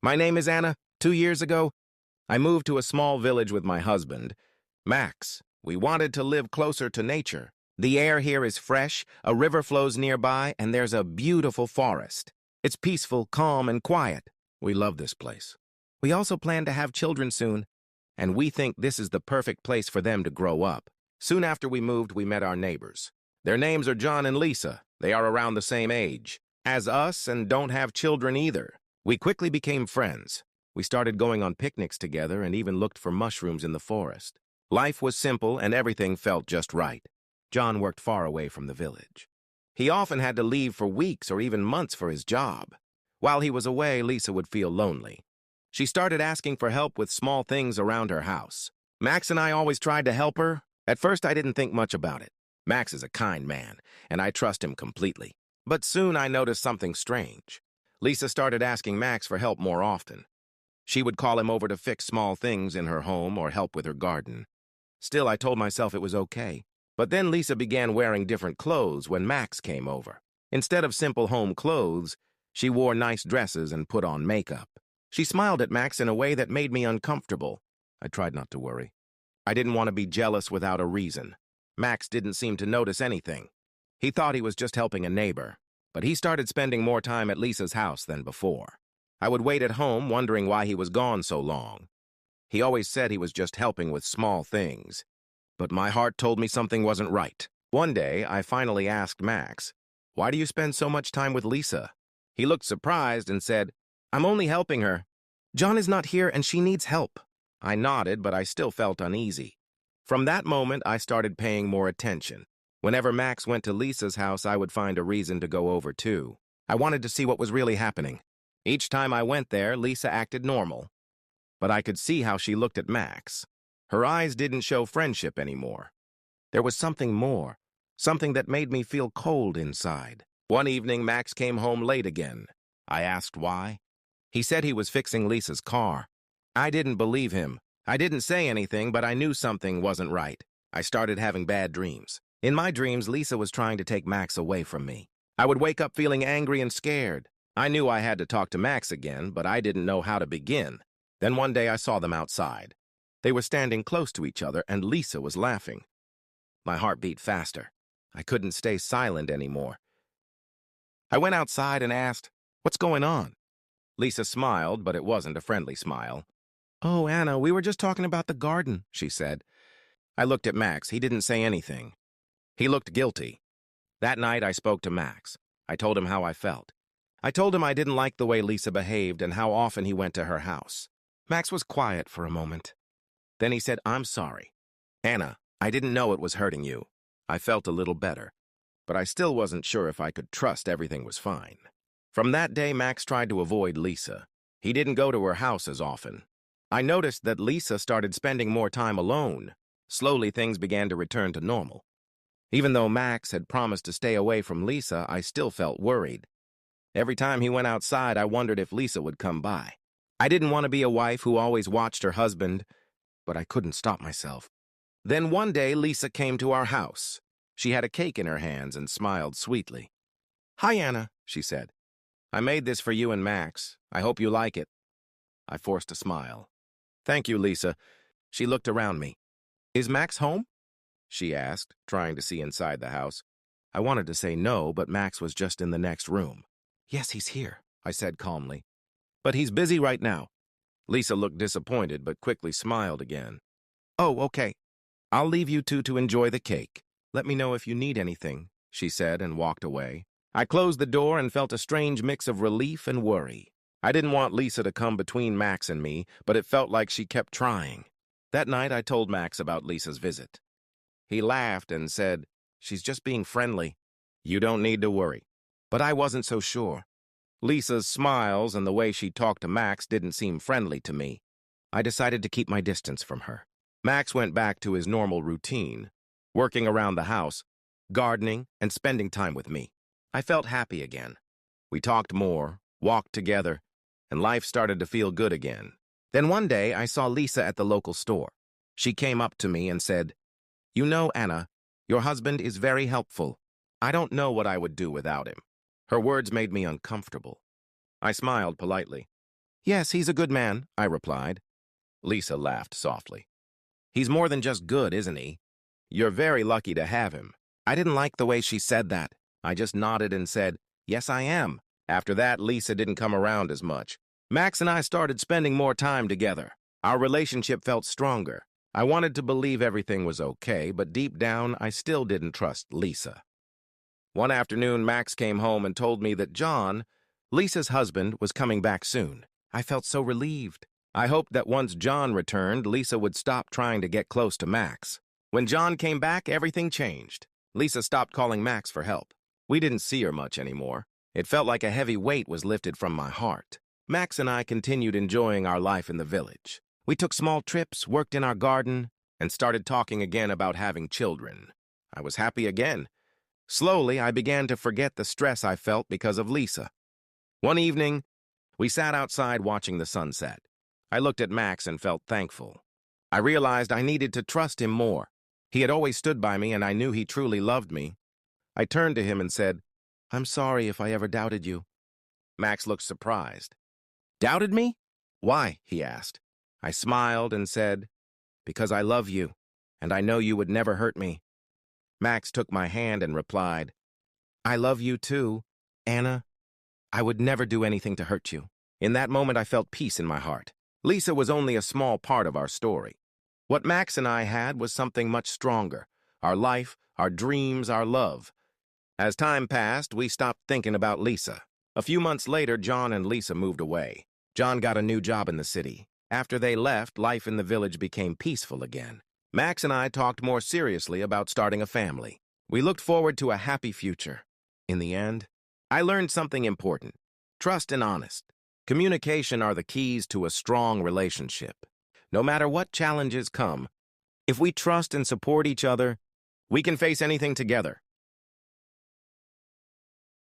My name is Anna. 2 years ago, I moved to a small village with my husband, Max. We wanted to live closer to nature. The air here is fresh, a river flows nearby, and there's a beautiful forest. It's peaceful, calm, and quiet. We love this place. We also plan to have children soon, and we think this is the perfect place for them to grow up. Soon after we moved, we met our neighbors. Their names are John and Lisa. They are around the same age as us and don't have children either. We quickly became friends. We started going on picnics together and even looked for mushrooms in the forest. Life was simple and everything felt just right. John worked far away from the village. He often had to leave for weeks or even months for his job. While he was away, Lisa would feel lonely. She started asking for help with small things around her house. Max and I always tried to help her. At first, I didn't think much about it. Max is a kind man, and I trust him completely. But soon I noticed something strange. Lisa started asking Max for help more often. She would call him over to fix small things in her home or help with her garden. Still, I told myself it was okay. But then Lisa began wearing different clothes when Max came over. Instead of simple home clothes, she wore nice dresses and put on makeup. She smiled at Max in a way that made me uncomfortable. I tried not to worry. I didn't want to be jealous without a reason. Max didn't seem to notice anything. He thought he was just helping a neighbor, but he started spending more time at Lisa's house than before. I would wait at home wondering why he was gone so long. He always said he was just helping with small things, but my heart told me something wasn't right. One day, I finally asked Max, "Why do you spend so much time with Lisa?" He looked surprised and said, "I'm only helping her. John is not here and she needs help." I nodded, but I still felt uneasy. From that moment, I started paying more attention. Whenever Max went to Lisa's house, I would find a reason to go over too. I wanted to see what was really happening. Each time I went there, Lisa acted normal. But I could see how she looked at Max. Her eyes didn't show friendship anymore. There was something more, something that made me feel cold inside. One evening, Max came home late again. I asked why. He said he was fixing Lisa's car. I didn't believe him. I didn't say anything, but I knew something wasn't right. I started having bad dreams. In my dreams, Lisa was trying to take Max away from me. I would wake up feeling angry and scared. I knew I had to talk to Max again, but I didn't know how to begin. Then one day I saw them outside. They were standing close to each other, and Lisa was laughing. My heart beat faster. I couldn't stay silent anymore. I went outside and asked, "What's going on?" Lisa smiled, but it wasn't a friendly smile. "Oh, Anna, we were just talking about the garden," she said. I looked at Max. He didn't say anything. He looked guilty. That night, I spoke to Max. I told him how I felt. I told him I didn't like the way Lisa behaved and how often he went to her house. Max was quiet for a moment. Then he said, "I'm sorry. Anna, I didn't know it was hurting you." I felt a little better, but I still wasn't sure if I could trust everything was fine. From that day, Max tried to avoid Lisa. He didn't go to her house as often. I noticed that Lisa started spending more time alone. Slowly, things began to return to normal. Even though Max had promised to stay away from Lisa, I still felt worried. Every time he went outside, I wondered if Lisa would come by. I didn't want to be a wife who always watched her husband, but I couldn't stop myself. Then one day, Lisa came to our house. She had a cake in her hands and smiled sweetly. "Hi, Anna," she said. "I made this for you and Max. I hope you like it." I forced a smile. "Thank you, Lisa." She looked around me. "Is Max home?" she asked, trying to see inside the house. I wanted to say no, but Max was just in the next room. "Yes, he's here," I said calmly. "But he's busy right now." Lisa looked disappointed, but quickly smiled again. "Oh, okay. I'll leave you two to enjoy the cake. Let me know if you need anything," she said and walked away. I closed the door and felt a strange mix of relief and worry. I didn't want Lisa to come between Max and me, but it felt like she kept trying. That night, I told Max about Lisa's visit. He laughed and said, "She's just being friendly. You don't need to worry." But I wasn't so sure. Lisa's smiles and the way she talked to Max didn't seem friendly to me. I decided to keep my distance from her. Max went back to his normal routine, working around the house, gardening, and spending time with me. I felt happy again. We talked more, walked together, and life started to feel good again. Then one day, I saw Lisa at the local store. She came up to me and said, "You know, Anna, your husband is very helpful. I don't know what I would do without him." Her words made me uncomfortable. I smiled politely. Yes, he's a good man, I replied. Lisa laughed softly. He's more than just good, isn't he? You're very lucky to have him. I didn't like the way she said that. I just nodded and said, yes, I am. After that, Lisa didn't come around as much. Max and I started spending more time together. Our relationship felt stronger. I wanted to believe everything was okay, but deep down, I still didn't trust Lisa. One afternoon, Max came home and told me that John, Lisa's husband, was coming back soon. I felt so relieved. I hoped that once John returned, Lisa would stop trying to get close to Max. When John came back, everything changed. Lisa stopped calling Max for help. We didn't see her much anymore. It felt like a heavy weight was lifted from my heart. Max and I continued enjoying our life in the village. We took small trips, worked in our garden, and started talking again about having children. I was happy again. Slowly, I began to forget the stress I felt because of Lisa. One evening, we sat outside watching the sunset. I looked at Max and felt thankful. I realized I needed to trust him more. He had always stood by me, and I knew he truly loved me. I turned to him and said, I'm sorry if I ever doubted you. Max looked surprised. Doubted me? Why? He asked. I smiled and said, because I love you, and I know you would never hurt me. Max took my hand and replied, I love you too, Anna. I would never do anything to hurt you. In that moment, I felt peace in my heart. Lisa was only a small part of our story. What Max and I had was something much stronger. Our life, our dreams, our love. As time passed, we stopped thinking about Lisa. A few months later, John and Lisa moved away. John got a new job in the city. After they left, life in the village became peaceful again. Max and I talked more seriously about starting a family. We looked forward to a happy future. In the end, I learned something important. Trust and honest. Communication are the keys to a strong relationship. No matter what challenges come, if we trust and support each other, we can face anything together.